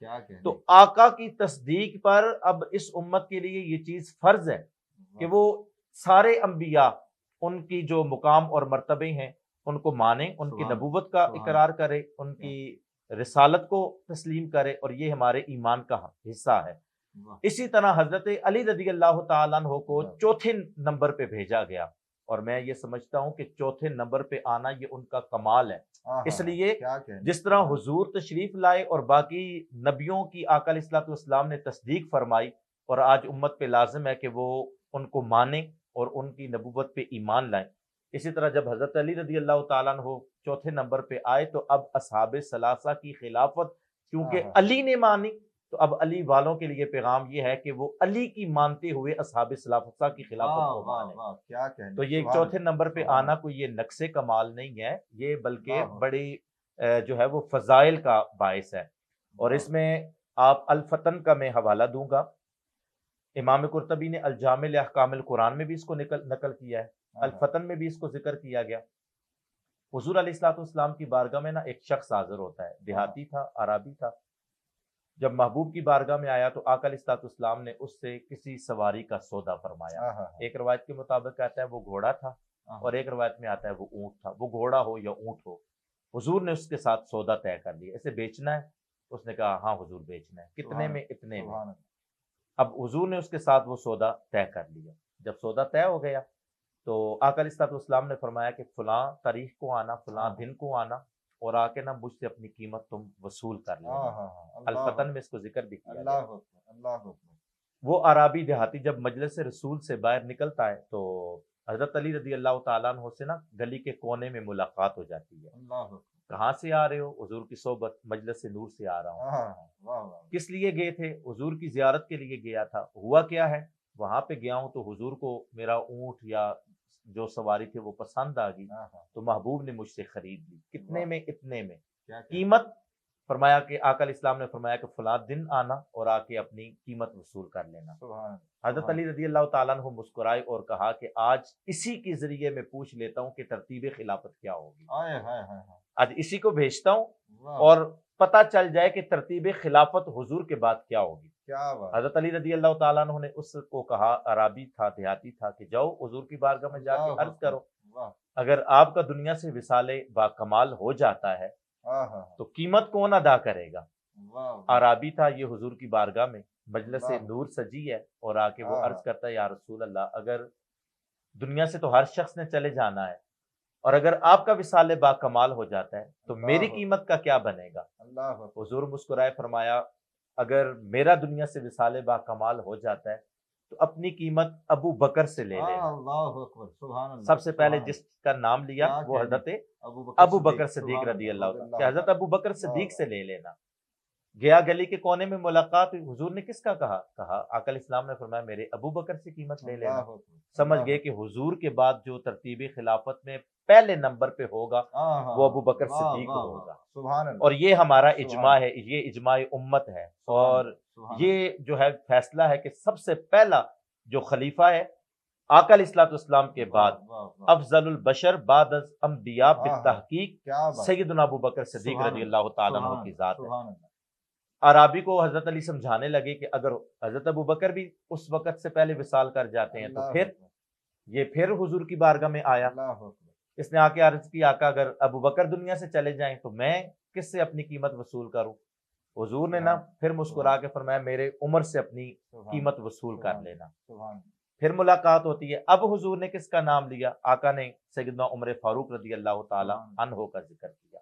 کیا کہنے تو آقا کی تصدیق پر اب اس امت کے لیے یہ چیز فرض ہے کہ وہ سارے انبیاء ان کی جو مقام اور مرتبے ہیں ان کو مانیں، ان کی نبوت کا اقرار کرے، ان کی رسالت کو تسلیم کرے، اور یہ ہمارے ایمان کا حصہ ہے۔ اسی طرح حضرت علی رضی اللہ تعالیٰ عنہ کو چوتھے نمبر پہ بھیجا گیا، اور میں یہ سمجھتا ہوں کہ چوتھے نمبر پہ آنا یہ ان کا کمال ہے۔ اس لیے جس طرح حضور تشریف لائے اور باقی نبیوں کی آقا علیہ الصلوۃ والسلام نے تصدیق فرمائی، اور آج امت پہ لازم ہے کہ وہ ان کو مانیں اور ان کی نبوت پہ ایمان لائیں، اسی طرح جب حضرت علی رضی اللہ تعالیٰ عنہ چوتھے نمبر پہ آئے تو اب اصحاب ثلاثہ کی خلافت کیونکہ علی نے مانی، تو اب علی والوں کے لیے پیغام یہ ہے کہ وہ علی کی مانتے ہوئے اصحاب ثلاثہ کی خلافت کو مانیں۔ تو یہ چوتھے نمبر پہ آنا کوئی یہ نقص کمال نہیں ہے، یہ بلکہ بڑی جو ہے وہ فضائل کا باعث ہے۔ اور اس میں آپ الفتن کا میں حوالہ دوں گا، امام قرطبی نے الجامع لاحکام القرآن میں بھی اس کو نقل کیا ہے، الفتن میں بھی اس کو ذکر کیا گیا۔ حضور علیہ الصلوۃ والسلام کی بارگاہ میں نا ایک شخص حاضر ہوتا ہے، دیہاتی تھا، عربی تھا۔ جب محبوب کی بارگاہ میں آیا تو آقا علیہ الصلوۃ والسلام نے اس سے کسی سواری کا سودا فرمایا۔ ایک روایت کے مطابق کہتا ہے وہ گھوڑا تھا، اور ایک روایت میں آتا ہے وہ اونٹ تھا۔ وہ گھوڑا ہو یا اونٹ ہو، حضور نے اس کے ساتھ سودا طے کر لیا، اسے بیچنا ہے؟ اس نے کہا ہاں حضور بیچنا ہے۔ کتنے میں؟ اتنے میں۔ اب حضور نے اس کے ساتھ وہ سودا طے کر لیا۔ جب سودا طے ہو گیا تو آقا علیہ الصلوۃ والسلام نے فرمایا کہ فلاں تاریخ کو آنا، فلاں دن کو آنا، اور آ کے نا مجھ سے اپنی قیمت تم وصول کر لینا۔ الفتن میں اس کو ذکر بھی کیا گیا۔ وہ عربی دیہاتی جب مجلس رسول سے باہر نکلتا ہے تو حضرت علی رضی اللہ تعالیٰ عنہ سے نا گلی کے کونے میں ملاقات ہو جاتی ہے۔ کہاں سے آ رہے ہو؟ حضور کی صحبت، مجلس نور سے آ رہا ہوں۔ کس لیے گئے تھے؟ حضور کی زیارت کے لیے گیا تھا۔ ہوا کیا ہے؟ وہاں پہ گیا ہوں تو حضور کو میرا اونٹ یا جو سواری تھی وہ پسند آ گئی، تو محبوب نے مجھ سے خرید لی۔ کتنے میں؟ اتنے میں۔ قیمت؟ فرمایا کہ آقا علیہ السلام نے فرمایا کہ فلاں دن آنا اور آ کے اپنی قیمت وصول کر لینا۔ حضرت علی رضی اللہ تعالیٰ عنہ مسکرائے اور کہا کہ آج اسی کے ذریعے میں پوچھ لیتا ہوں کہ ترتیب خلافت کیا ہوگی۔ آج اسی کو بھیجتا ہوں اور پتہ چل جائے کہ ترتیب خلافت حضور کے بعد کیا ہوگی۔ حضرت علی رضی اللہ تعالیٰ عنہ نے اس کو کہا، عربی تھا، دیہاتی تھا، کہ جاؤ حضور کی بارگاہ میں جا کے عرض کرو اگر آپ کا دنیا سے وصال با کمال ہو جاتا ہے تو قیمت کون ادا کرے گا؟ عربی تھا یہ، حضور کی بارگاہ میں مجلس نور سجی ہے، اور آ کے وہ عرض کرتا ہے یا رسول اللہ اگر دنیا سے تو ہر شخص نے چلے جانا ہے، اور اگر آپ کا وصال با کمال ہو جاتا ہے تو میری قیمت کا کیا بنے گا؟ حضور مسکرائے، فرمایا اگر میرا دنیا سے وصال با کمال ہو جاتا ہے تو اپنی قیمت ابو بکر سے لے لینا۔ سب سے پہلے جس کا نام لیا وہ حضرت ابو بکر صدیق رضی اللہ عنہ، کہ حضرت ابو بکر صدیق سے لے لینا۔ گیا گلی کے کونے میں ملاقات ہوئی، حضور نے کس کا کہا؟ آقا علیہ السلام نے فرمایا میرے ابو بکر سے قیمت لے لینا۔ سمجھ گئے کہ حضور کے بعد جو ترتیب خلافت میں پہلے نمبر پہ ہوگا وہ ابو بکر صدیق ہوگا، اور یہ ہمارا اجماع ہے، یہ اجماع امت ہے، اور یہ جو ہے فیصلہ ہے کہ سب سے پہلا جو خلیفہ ہے آقا علیہ الصلوۃ والسلام کے بعد افضل البشر بعد از انبیاء بالتحقیق سیدنا ابو بکر صدیق رضی اللہ تعالیٰ عنہ کی ذات ہے۔ عربی کو حضرت علی سمجھانے لگے کہ اگر حضرت ابو بکر بھی اس وقت سے پہلے وصال کر جاتے ہیں تو پھر حضور کی بارگاہ میں آیا۔ اس نے آ کے عرض کی آقا اگر ابو بکر دنیا سے چلے جائیں تو میں کس سے اپنی قیمت وصول کروں؟ حضور نے نا پھر مسکرا کے فرمایا میرے عمر سے اپنی قیمت وصول کر لینا۔ پھر ملاقات ہوتی ہے، اب حضور نے کس کا نام لیا؟ آقا نے سیدنا عمر فاروق رضی اللہ تعالیٰ عنہ کا ذکر کیا،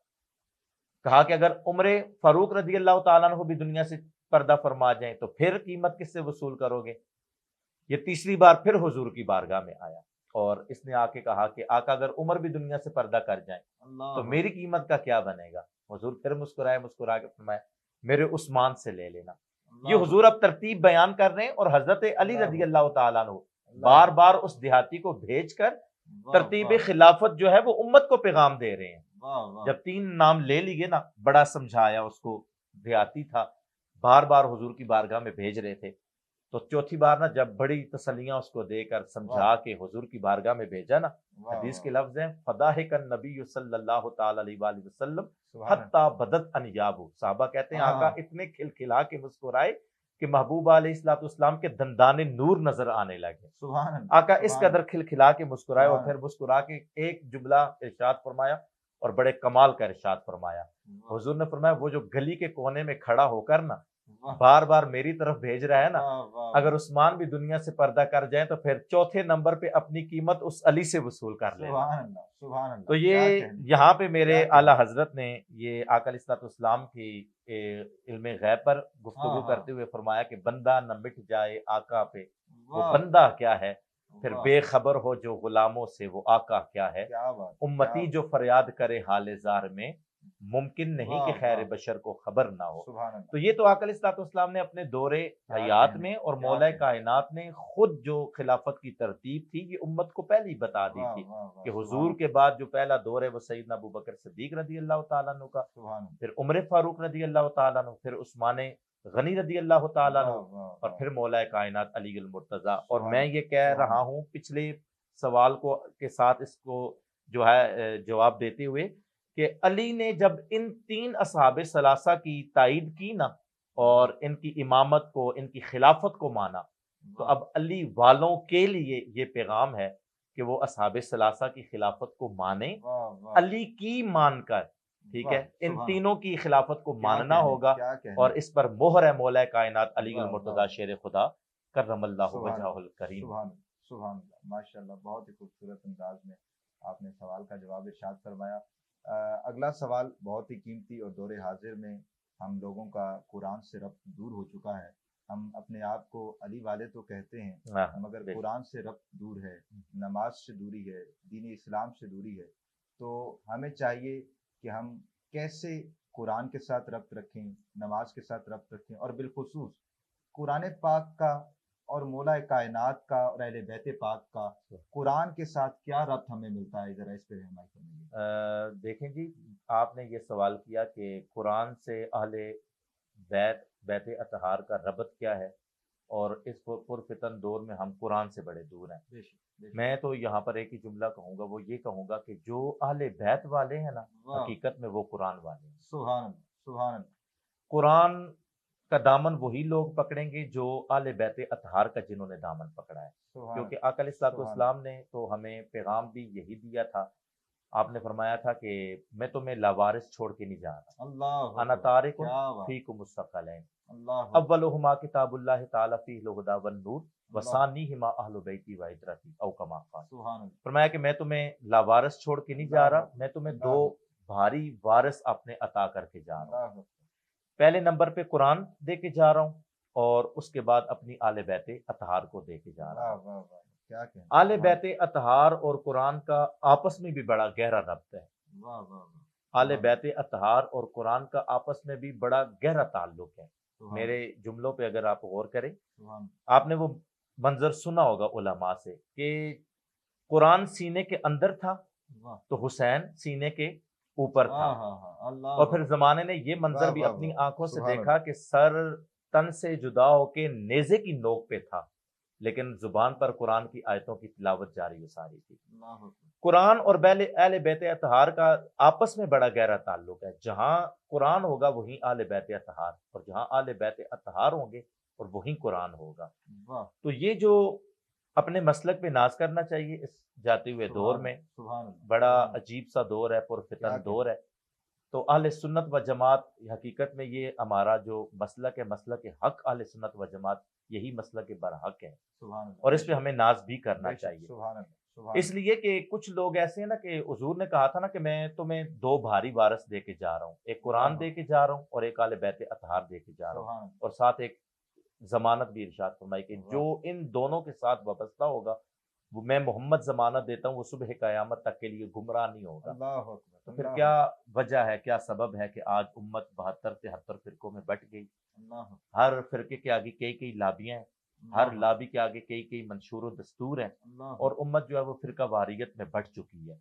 کہا کہ اگر عمر فاروق رضی اللہ تعالیٰ عنہ بھی دنیا سے پردہ فرما جائیں تو پھر قیمت کس سے وصول کرو گے؟ یہ تیسری بار پھر حضور کی بارگاہ میں آیا اور اس نے آ کے کہا کہ آقا اگر عمر بھی دنیا سے پردہ کر جائیں تو میری قیمت کا کیا بنے گا؟ حضور پھر مسکرا کے فرمایا میرے عثمان سے لے لینا۔ یہ حضور اب ترتیب بیان کر رہے ہیں، اور حضرت علی رضی اللہ تعالیٰ عنہ بار بار اس دیہاتی کو بھیج کر ترتیب خلافت جو ہے وہ امت کو پیغام دے رہے ہیں۔ جب 3 نام لے لیے نا، بڑا سمجھایا اس کو، دیہاتی تھا، بار بار حضور کی بارگاہ میں بھیج رہے تھے، تو چوتھی بار نا جب بڑی تسلیاں اس کو دے کر سمجھا کے حضور کی بارگاہ میں بھیجا نا، حدیث کے لفظ ہیں فضاحک النبی صلی اللہ تعالی علیہ وآلہ وسلم حتی بدت انیاب، صحابہ کہتے ہیں آقا اتنے کھلکھلا کے مسکرائے کہ محبوب علیہ الصلوۃ والسلام کے دندان نور نظر آنے لگے. آقا اس قدر کھلکھلا کے مسکرائے اور پھر مسکرا کے ایک جملہ ارشاد فرمایا اور بڑے کمال کا ارشاد فرمایا. حضور نے فرمایا وہ جو گلی کے کونے میں کھڑا ہو کر نا بار بار میری طرف بھیج رہا ہے نا، اگر عثمان بھی دنیا سے پردہ کر جائیں تو پھر چوتھے نمبر پہ اپنی قیمت اس علی سے وصول کر لے. تو یہ یہاں پہ میرے اعلیٰ حضرت نے یہ آقا علیہ الصلوۃ والسلام کی علم غیب پر گفتگو کرتے ہوئے فرمایا کہ بندہ نہ مٹ جائے آقا پہ، وہ بندہ کیا ہے، پھر بے خبر ہو جو غلاموں سے وہ آقا کیا ہے، امتی جو فریاد کرے حال زار میں، ممکن نہیں کہ خیر بشر کو خبر نہ ہو. تو یہ تو آقا علیہ الصلوۃ والسلام نے اپنے دور حیات میں اور مولا کائنات نے خود جو خلافت کی ترتیب تھی یہ امت کو پہلے ہی بتا دی تھی کہ حضور کے بعد جو پہلا دور ہے وہ سیدنا ابوبکر صدیق رضی اللہ تعالیٰ عنہ کا، پھر عمر فاروق رضی اللہ تعالیٰ عنہ، پھر عثمان غنی رضی اللہ تعالیٰ عنہ، اور پھر مولا کائنات علی المرتضیٰ. اور میں یہ کہہ رہا ہوں پچھلے سوال کو کے ساتھ اس کو جو ہے جواب دیتے ہوئے کہ علی نے جب ان تین اصحاب ثلاثہ کی تائید کی نا اور ان کی امامت کو، ان کی خلافت کو مانا، تو اب علی والوں کے لیے یہ پیغام ہے کہ وہ اصحاب ثلاثہ کی خلافت کو مانیں، علی کی مان کر، ٹھیک ہے، ان تینوں کی خلافت کو ماننا ہوگا. اور اس پر مہر ہے مولا کائنات علی المرتضیٰ شیر خدا کرم اللہ وجہہ الکریم. سبحان اللہ، ماشاء اللہ، بہت ہی خوبصورت انداز میں آپ نے سوال کا جواب ارشاد فرمایا. اگلا سوال بہت ہی قیمتی، اور دور حاضر میں ہم لوگوں کا قرآن سے ربط دور ہو چکا ہے. ہم اپنے آپ کو علی والے تو کہتے ہیں مگر قرآن سے ربط دور ہے، نماز سے دوری ہے، دین اسلام سے دوری ہے. تو ہمیں چاہیے کہ ہم کیسے قرآن کے ساتھ ربط رکھیں، نماز کے ساتھ ربط رکھیں، اور بالخصوص قرآن پاک کا اور مولا کائنات کا اور اہل بیت پاک کا قرآن کے ساتھ کیا ربط ہمیں ملتا ہے، ذرا اس پہ رہنمائی کریں. دیکھیں جی، آپ نے یہ سوال کیا کہ قرآن سے اہل بیت اطہار کا ربط کیا ہے، اور اس پرفتن دور میں ہم قرآن سے بڑے دور ہیں. میں تو یہاں پر ایک ہی جملہ کہوں گا، وہ یہ کہوں گا کہ جو اہل بیت والے ہیں نا حقیقت میں وہ قرآن والے ہیں. سبحان اللہ، سبحان اللہ. قرآن کا دامن وہی لوگ پکڑیں گے جو اہل بیت اطہار کا جنہوں نے دامن پکڑا ہے، کیونکہ آقا علیہ الصلوۃ والسلام نے تو ہمیں پیغام بھی یہی دیا تھا. آپ نے فرمایا تھا کہ میں تمہیں لاوارث چھوڑ کے نہیں جا رہا، انا تارک فیکم الثقلین، اولہما کتاب اللہ تعالی فیہ الہدی والنور وثانیہما اہل بیتی وعترتی او کما قال. فرمایا کہ میں تمہیں لاوارث چھوڑ کے نہیں جا رہا، میں تمہیں دو بھاری وارث اپنے عطا کر کے جا رہا ہوں. پہلے نمبر پہ قرآن دے کے جا رہا ہوں، اور اس کے بعد اپنی آل بیت اطہار کو دے کے جا رہا ہوں. آل بیت اطہار اور قرآن کا آپس میں بھی بڑا گہرا ربط ہے. آل بیت اطہار اور قرآن کا آپس میں بھی بڑا گہرا تعلق ہے. میرے جملوں پہ اگر آپ غور کریں، آپ نے وہ منظر سنا ہوگا علماء سے کہ قرآن سینے کے اندر تھا تو حسین سینے کے اوپر تھا، اور پھر زمانے نے یہ منظر بھی اپنی آنکھوں سے دیکھا کہ سر تن سے جدا ہو کے نیزے کی نوک پہ تھا، لیکن زبان پر قرآن کی آیتوں کی تلاوت جاری و ساری تھی. قرآن اور اہل بیت اطہار کا آپس میں بڑا گہرا تعلق ہے. جہاں قرآن ہوگا وہیں اہل بیت اطہار، اور جہاں اہل بیت اطہار ہوں گے اور وہیں قرآن ہوگا. تو یہ جو اپنے مسلک پہ ناز کرنا چاہیے اس جاتے ہوئے دور میں، بڑا عجیب سا دور ہے، پرفتن دور ہے. تو اہل سنت و جماعت حقیقت میں یہ ہمارا جو مسلک ہے، مسلک حق، اہل سنت و جماعت یہی مسلک برحق ہے، اور اس پہ ہمیں ناز بھی کرنا چاہیے. اس لیے کہ کچھ لوگ ایسے ہیں نا کہ حضور نے کہا تھا نا کہ میں تمہیں دو بھاری وارث دے کے جا رہا ہوں، ایک قرآن دے کے جا رہا ہوں اور ایک اہل بیت اطہار دے کے جا رہا ہوں، اور ساتھ ایک ضمانت بھی ارشاد فرمائی کہ جو ان دونوں کے ساتھ وابستہ ہوگا وہ میں محمد ضمانت دیتا ہوں وہ صبح قیامت تک کے لیے گمراہ نہیں ہوگا. تو پھر کیا وجہ ہے، کیا سبب ہے کہ آج امت 72-73 فرقوں میں بٹ گئی؟ ہر فرقے کے آگے کئی لابیاں ہیں، ہر لابی کے آگے کئی منشور و دستور ہیں، اور امت جو ہے وہ فرقہ واریت میں بٹ چکی ہے.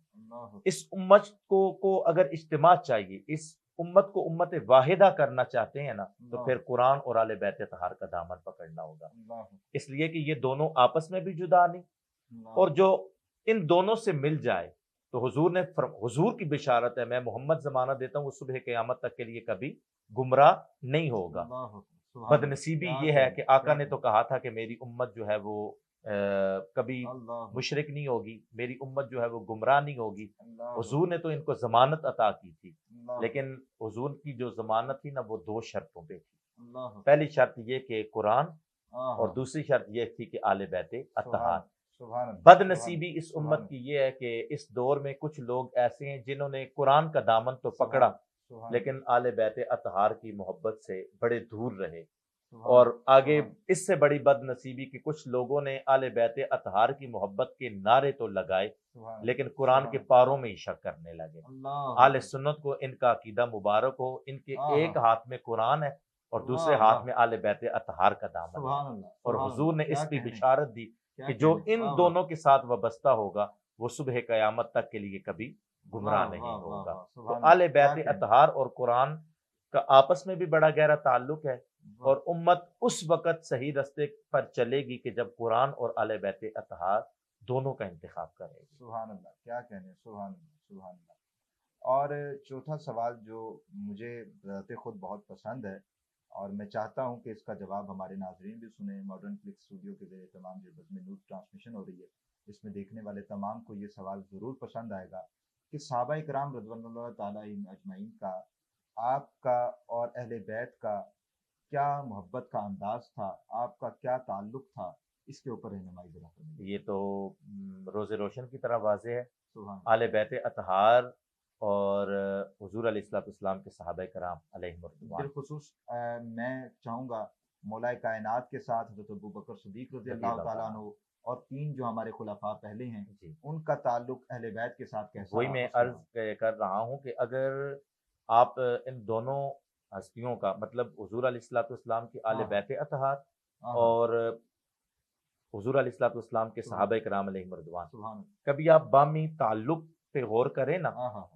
اس امت کو اگر اجتماع چاہیے، اس امت کو امت واحدہ کرنا چاہتے ہیں نا تو اللہ پھر قرآن اور آل بیت اطہار کا دامن پکڑنا ہوگا، اللہ اس لیے کہ یہ دونوں آپس میں بھی جدا نہیں، اللہ اور جو ان دونوں سے مل جائے تو حضور نے حضور کی بشارت ہے، میں محمد زمانہ دیتا ہوں وہ صبح قیامت تک کے لیے کبھی گمراہ نہیں ہوگا۔ اللہ سبحان بد اللہ، نصیبی کیا یہ ہے کہنے، کہ آقا کیا نے تو کہنے، کہا تھا کہ میری امت جو ہے وہ کبھی اللہ مشرک نہیں ہوگی، میری امت جو ہے وہ گمراہ نہیں ہوگی۔ اللہ حضور نے تو ان کو ضمانت عطا کی تھی، اللہ لیکن حضور کی جو ضمانت تھی نا وہ دو شرطوں پہ تھی۔ اللہ پہلی شرط یہ کہ قرآن، آہا، اور دوسری شرط یہ تھی کہ آل بیت اطہار۔ سبحان اللہ، بد سبحان نصیبی اس سبحان امت کی یہ ہے کہ اس دور میں کچھ لوگ ایسے ہیں جنہوں نے قرآن کا دامن تو پکڑا سبحان لیکن آل بیت اطہار کی محبت سے بڑے دور رہے، سبحان اور آگے سبحان اس سے بڑی بد نصیبی کہ کچھ لوگوں نے آل بیت اطہار کی محبت کے نعرے تو لگائے سبحان لیکن قرآن کے سبحان پاروں میں ہی شک کرنے لگے۔ اللہ آل سنت کو ان کا عقیدہ مبارک ہو، ان کے آہا، ایک ہاتھ میں قرآن ہے اور اللہ دوسرے ہاتھ اللہ، میں آل بیت اطہار کا دامن ہے، سبحان اللہ، اور سبحان حضور نے اللہ، اس کیا کی کہنے، بشارت دی کیا کہ جو کہنے، ان واہ واہ، دونوں کے ساتھ وابستہ ہوگا وہ صبح قیامت تک کے لیے کبھی گمراہ واہ نہیں واہ واہ ہوگا۔ واہ، تو سبحان آل اللہ، کیا بیت کہنے، اطہار اور قرآن کا آپس میں بھی بڑا گہرا تعلق ہے، واہ، اور امت اس وقت صحیح رستے پر چلے گی کہ جب قرآن اور آل بیت اطہار دونوں کا انتخاب کرے گی۔ سبحان اللہ، کیا کہنے، سبحان اللہ، سبحان اللہ۔ اور چوتھا سوال جو مجھے ذات خود بہت پسند ہے اور میں چاہتا ہوں کہ اس کا جواب ہمارے ناظرین بھی سنیں، ماڈرن کلک اسٹوڈیو کے زیر اہتمام جو بزم نور ٹرانسمیشن ہو رہی ہے اس میں دیکھنے والے تمام کو یہ سوال ضرور پسند آئے گا کہ صحابہ کرام رضوان اللہ تعالیٰ اجمعین کا، آپ کا اور اہل بیت کا کیا محبت کا انداز تھا، آپ کا کیا تعلق تھا، اس کے اوپر رہنمائی ذرا فرمائیے۔ یہ تو روز روشن کی طرح واضح ہے۔ سبحان آل بیت اطہار اور حضور علیہ الصلوۃ والسلام کے صحابہ کرام علیہم الرضوان، بالخصوص میں چاہوں گا مولا کائنات کے ساتھ حضرت ابوبکر صدیق رضی رضی اللہ اللہ تعالیٰ تعالیٰ عنہ اور تین جو ہمارے خلفاء پہلے ہیں جی، ان کا تعلق اہل بیت کے ساتھ کیسا وہی رہا، میں اس میں عرض کر رہا ہوں کہ اگر آپ ان دونوں ہستیوں کا مطلب حضور علیہ الصلوۃ والسلام کی آل ہاں بیت اطہار ہاں اور حضور علیہ الصلوۃ والسلام کے سبحان صحابہ کرام علیہم الرضوان، سبحان کبھی آپ بامی تعلق پہ غور کریں نا، ہاں ہاں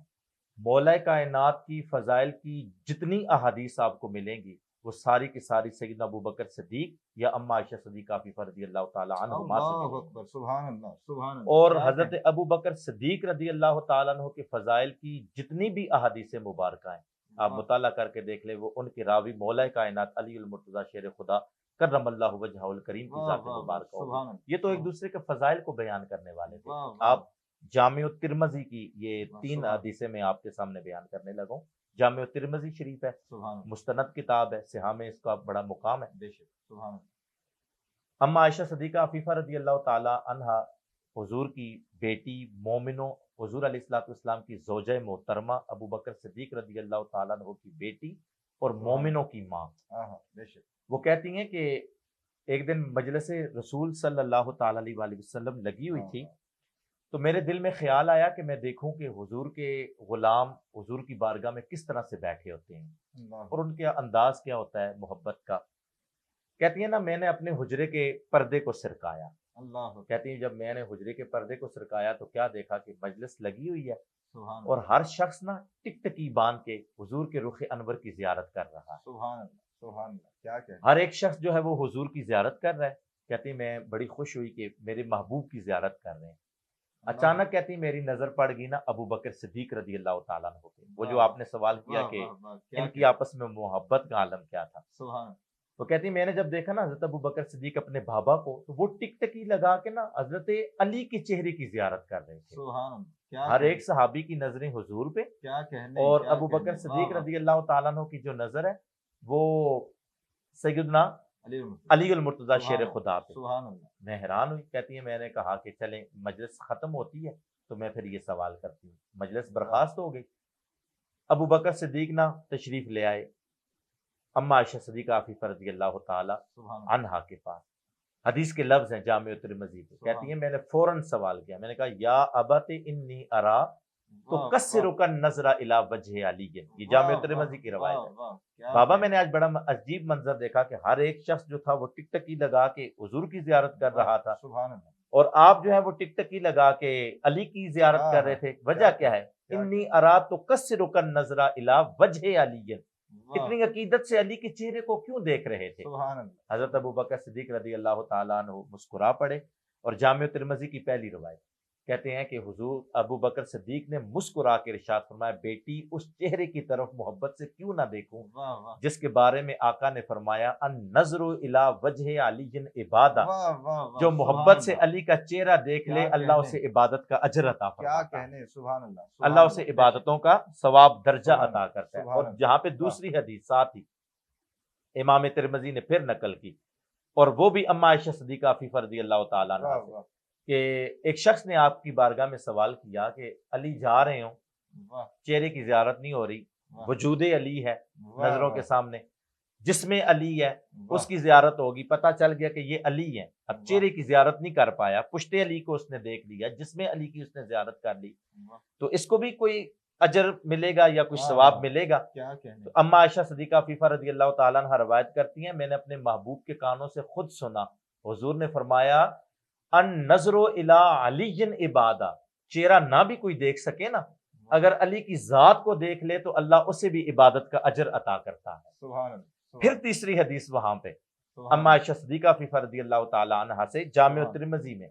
مولا کائنات کی فضائل کی جتنی احادیث آپ کو ملیں گی وہ ساری کی ساری سیدنا ابوبکر صدیق یا اما عائشہ صدیقہ عفیفہ رضی اللہ تعالیٰ عنہما سے اللہ ملیں گی، اکبر، سبحان اللہ، سبحان اللہ، اور کیا حضرت کہیں، ابوبکر صدیق رضی اللہ تعالیٰ عنہ کے فضائل کی جتنی بھی احادیث مبارکہ ہیں آپ واہ، مطالعہ کر کے دیکھ لیں، وہ ان کے راوی مولا کائنات علی المرتضیٰ شیر خدا کرم اللہ وجہہ الکریم کی واہ ذات واہ واہ، مبارکہ ہوگی۔ سبحان اللہ، یہ تو ایک سبحان دوسرے کے فضائل کو بیان کرنے والے تھے۔ واہ واہ، آپ جامع الترمذی کی یہ واہ، تین سبحان حدیثیں میں آپ کے سامنے بیان کرنے لگا ہوں۔ جامع الترمذی شریف ہے، سبحان اللہ، مستند کتاب ہے، صحاح میں اس کا بڑا مقام ہے۔ بے شک، سبحان اللہ، اما عائشہ صدیقہ عفیفہ رضی اللہ تعالی عنہا حضور کی بیٹی، مومنوں حضور علیہ الصلوۃ والسلام کی زوجہ محترمہ، ابوبکر صدیق رضی اللہ تعالیٰ عنہ کی بیٹی اور مومنوں کی ماں، ہاں ہاں، بے شک، وہ کہتی ہیں کہ ایک دن مجلس رسول صلی اللہ تعالیٰ علیہ وآلہ وسلم لگی ہوئی ہاں تھی، ہاں، تو میرے دل میں خیال آیا کہ میں دیکھوں کہ حضور کے غلام حضور کی بارگاہ میں کس طرح سے بیٹھے ہوتے ہیں اللہ اور ان کا انداز کیا ہوتا ہے محبت کا۔ کہتی ہیں نا میں نے اپنے حجرے کے پردے کو سرکایا، اللہ اکبر، کہتی ہیں جب میں نے حجرے کے پردے کو سرکایا تو کیا دیکھا کہ مجلس لگی ہوئی ہے سبحان اور اللہ، ہر شخص نا ٹک ٹکی باندھ کے حضور کے رخ انور کی زیارت کر رہا ہے، سبحان اللہ، سبحان اللہ، کیا کہیں، ہر ایک شخص جو ہے وہ حضور کی زیارت کر رہا ہے۔ کہتی میں بڑی خوش ہوئی کہ میرے محبوب کی زیارت کر رہے ہیں۔ اچانک کہتی میری نظر پڑ گئی نا ابو بکر صدیق رضی اللہ تعالیٰ عنہ پہ، وہ جو آپ نے سوال کیا واہ کہ واہ واہ، کیا ان کی کہیں، آپس میں محبت کا عالم کیا تھا، سبحان، تو کہتی میں نے جب دیکھا نا حضرت ابو بکر صدیق اپنے بابا کو تو وہ ٹک ٹکی لگا کے نا حضرت علی کے چہرے کی زیارت کر رہے تھے۔ سبحان اللہ، کیا ہر کہیں، ایک صحابی کی نظریں حضور پہ کیا کہنے، اور کیا ابو بکر کہنے، صدیق واہ واہ، رضی اللہ تعالیٰ عنہ کی جو نظر ہے وہ سیدنا علی المرتضیٰ، علی المرتضیٰ سبحان شیر اللہ، خدا پہ۔ سبحان اللہ، میں حیران ہوئی، کہتی ہے میں نے کہا کہ چلیں مجلس ختم ہوتی ہے تو میں پھر یہ سوال کرتی ہوں۔ مجلس برخاست ہو گئی، ابو بکر صدیق نا تشریف لے آئے اما عائشہ صدیقہ عفیفہ رضی اللہ تعالی سبحان اللہ، عنہا کے پاس۔ حدیث کے لفظ ہیں جامع ترمذی کے، کہتی ہیں میں نے فوراً سوال کیا، میں نے کہا یا ابت انی ارا تو واہ کسرک النظر الی وجہ علی، یہ جامع ترمذی کی روایت ہے۔ واہ، کیا بابا کہیں، میں نے آج بڑا عجیب منظر دیکھا کہ ہر ایک شخص جو تھا وہ ٹک ٹکی لگا کے حضور کی زیارت کر رہا تھا، سبحان اللہ، اور آپ جو ہے وہ ٹک ٹکی لگا کے علی کی زیارت کر رہے تھے، وجہ کیا ہے؟ انی اراد تو کسرک النظر الی وجہ علی، اتنی عقیدت سے علی کے چہرے کو کیوں دیکھ رہے تھے؟ حضرت ابوبکر صدیق رضی اللہ تعالیٰ عنہ مسکرا پڑے، اور جامع ترمذی کی پہلی روایت کہتے ہیں کہ حضور ابو بکر صدیق نے مسکرا کے ارشاد فرمایا، بیٹی اس چہرے کی طرف محبت سے کیوں نہ دیکھوں جس کے بارے میں آقا نے فرمایا النظر الی وجہ علی عبادہ، جو محبت سے علی کا چہرہ دیکھ لے اللہ اسے عبادت کا اجر عطا فرماتا ہے، سبحان اللہ، اللہ اسے عبادتوں کا ثواب درجہ عطا کرتا ہے۔ اور جہاں پہ دوسری حدیث ساتھ ہی امام ترمذی نے پھر نقل کی، اور وہ بھی اما عائشہ صدیقہ عفیفہ رضی اللہ تعالیٰ عنہ سے، کہ ایک شخص نے آپ کی بارگاہ میں سوال کیا کہ علی جا رہے ہوں، چہرے کی زیارت نہیں ہو رہی، وجود علی ہے نظروں کے سامنے، جسم علی ہے، اس کی زیارت ہوگی، پتہ چل گیا کہ یہ علی ہے، اب چہرے کی زیارت نہیں کر پایا، پشت علی کو اس نے دیکھ لیا، جسم علی کی اس نے زیارت کر لی، تو اس کو بھی کوئی اجر ملے گا یا کچھ ثواب ملے گا؟ تو اما عائشہ صدیقہ عفیفہ رضی اللہ تعالیٰ عنہ روایت کرتی ہیں، میں نے اپنے محبوب کے کانوں سے خود سنا، حضور نے فرمایا ان نظر الی علی عبادہ، چہرہ نہ بھی کوئی دیکھ سکے نا، اگر علی کی ذات کو دیکھ لے تو اللہ اسے بھی عبادت کا اجر عطا کرتا ہے۔ سبحان اللہ۔ پھر تیسری حدیث وہاں پہ اما عائشہ صدیقہ عفیفہ رضی اللہ تعالیٰ عنہ سے جامع ترمذی میں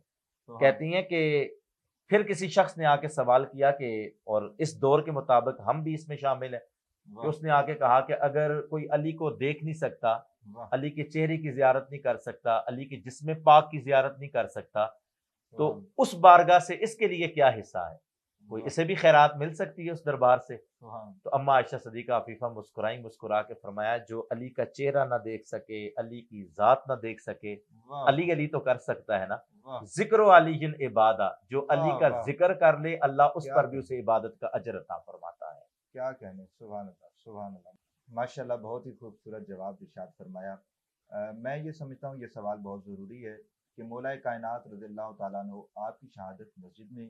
کہتی ہیں کہ پھر کسی شخص نے آ کے سوال کیا کہ، اور اس دور کے مطابق ہم بھی اس میں شامل ہیں، کہ اس نے آ کے کہا کہ اگر کوئی علی کو دیکھ نہیں سکتا، علی کے چہرے کی زیارت نہیں کر سکتا، علی کے جسم پاک کی زیارت نہیں کر سکتا، تو اس بارگاہ سے اس کے لیے کیا حصہ ہے؟ کوئی اسے بھی خیرات مل سکتی ہے اس دربار سے؟ تو اما عائشہ صدیقہ عفیفہ مسکرائی، مسکرا کے فرمایا جو علی کا چہرہ نہ دیکھ سکے، علی کی ذات نہ دیکھ سکے، علی علی تو کر سکتا ہے نا، ذکر و علی عبادہ، جو علی کا ذکر کر لے اللہ اس پر بھی اسے عبادت کا اجر عطا فرماتا ہے۔ کیا کہنے، سبحان اللہ، سبحان اللہ، ماشاء اللہ، بہت ہی خوبصورت جواب ارشاد فرمایا۔ میں یہ سمجھتا ہوں یہ سوال بہت ضروری ہے کہ مولا کائنات رضی اللہ تعالیٰ عنہ آپ کی شہادت مسجد میں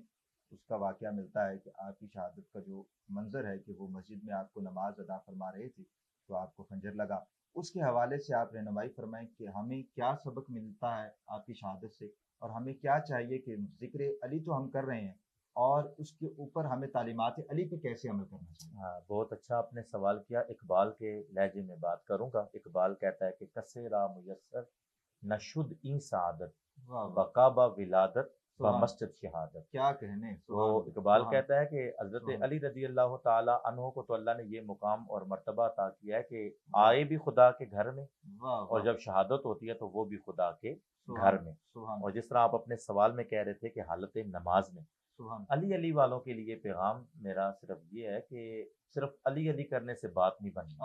اس کا واقعہ ملتا ہے کہ آپ کی شہادت کا جو منظر ہے کہ وہ مسجد میں آپ کو نماز ادا فرما رہے تھے تو آپ کو خنجر لگا، اس کے حوالے سے آپ رہنمائی فرمائیں کہ ہمیں کیا سبق ملتا ہے آپ کی شہادت سے، اور ہمیں کیا چاہیے کہ ذکر علی تو ہم کر رہے ہیں اور اس کے اوپر ہمیں تعلیمات علی پہ کیسے عمل کرنا چاہیے؟ ہاں، بہت اچھا آپ نے سوال کیا۔ اقبال کے لہجے میں بات کروں گا۔ اقبال کہتا ہے کہ کسے را میسر نشد این سعادت بقابہ ولادت مسجد شہادت۔ کیا کہنے، وہ اقبال کہتا ہے کہ حضرت علی رضی اللہ تعالیٰ عنہ کو تو اللہ نے یہ مقام اور مرتبہ عطا کیا ہے کہ آئے بھی خدا کے گھر میں، اور جب شہادت ہوتی ہے تو وہ بھی خدا کے گھر میں۔ اور جس طرح آپ اپنے سوال میں کہہ رہے تھے کہ حالت نماز میں علی علی والوں کے لیے پیغام میرا صرف یہ ہے کہ صرف علی علی کرنے سے بات نہیں بنی،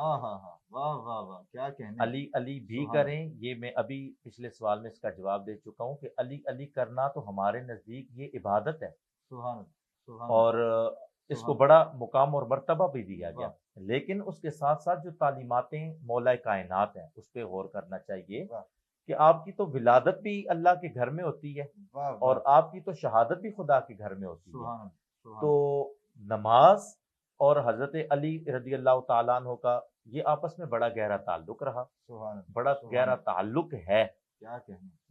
کیا کہنے، علی علی بھی کریں۔ یہ میں ابھی پچھلے سوال میں اس کا جواب دے چکا ہوں کہ علی علی کرنا تو ہمارے نزدیک یہ عبادت ہے، اور اس کو بڑا مقام اور مرتبہ بھی دیا گیا، لیکن اس کے ساتھ ساتھ جو تعلیماتیں مولا کائنات ہیں اس پہ غور کرنا چاہیے کہ آپ کی تو ولادت بھی اللہ کے گھر میں ہوتی ہے اور آپ کی تو شہادت بھی خدا کے گھر میں ہوتی ہے۔ تو نماز اور حضرت علی رضی اللہ تعالیٰ عنہ کا یہ آپس میں بڑا گہرا تعلق رہا، بڑا گہرا تعلق ہے۔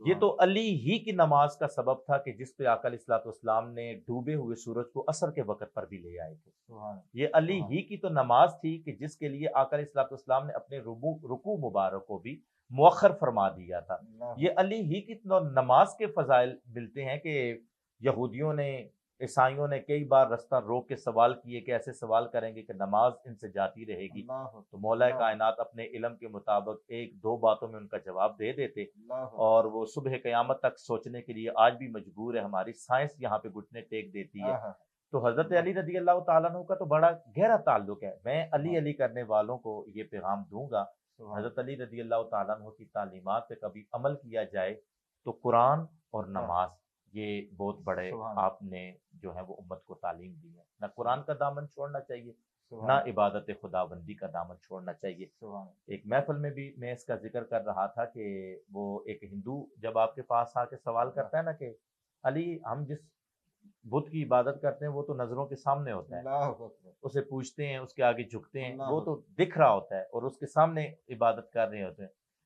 یہ تو علی ہی کی نماز کا سبب تھا کہ جس پہ آقا علیہ الصلوۃ والسلام نے ڈوبے ہوئے سورج کو عصر کے وقت پر بھی لے آئے تھے۔ یہ علی ہی کی تو نماز تھی کہ جس کے لیے آقا علیہ الصلوۃ والسلام نے اپنے رکوع مبارک کو بھی مؤخر فرما دیا تھا۔ یہ علی ہی کی نماز کے فضائل ملتے ہیں کہ یہودیوں نے، عیسائیوں نے کئی بار رستہ روک کے سوال کیے کہ ایسے سوال کریں گے کہ نماز ان سے جاتی رہے گی، تو مولا کائنات اپنے علم کے مطابق ایک دو باتوں میں ان کا جواب دے دیتے، اور وہ صبح قیامت تک سوچنے کے لیے آج بھی مجبور ہے، ہماری سائنس یہاں پہ گھٹنے ٹیک دیتی ہے۔ تو حضرت علی رضی اللہ تعالیٰ عنہ کا تو بڑا گہرا تعلق ہے۔ میں علی علی کرنے والوں کو یہ پیغام دوں گا، حضرت علی رضی اللہ تعالیٰ عنہ کی تعلیمات پہ کبھی عمل کیا جائے تو قرآن اور نماز یہ بہت بڑے آپ نے جو ہے وہ امت کو تعلیم دی ہے۔ نہ قرآن کا دامن چھوڑنا چاہیے، نہ عبادت خداوندی کا دامن چھوڑنا چاہیے۔ ایک محفل میں بھی میں اس کا ذکر کر رہا تھا کہ وہ ایک ہندو جب آپ کے پاس آ کے سوال کرتا ہے نا کہ علی ہم جس بت کی عبادت کرتے ہیں وہ تو نظروں کے سامنے ہوتا ہے، اسے پوچھتے ہیں، اس کے آگے جھکتے ہیں، وہ تو دکھ رہا ہوتا ہے اور اس کے سامنے عبادت کر رہے ہوتے ہیں،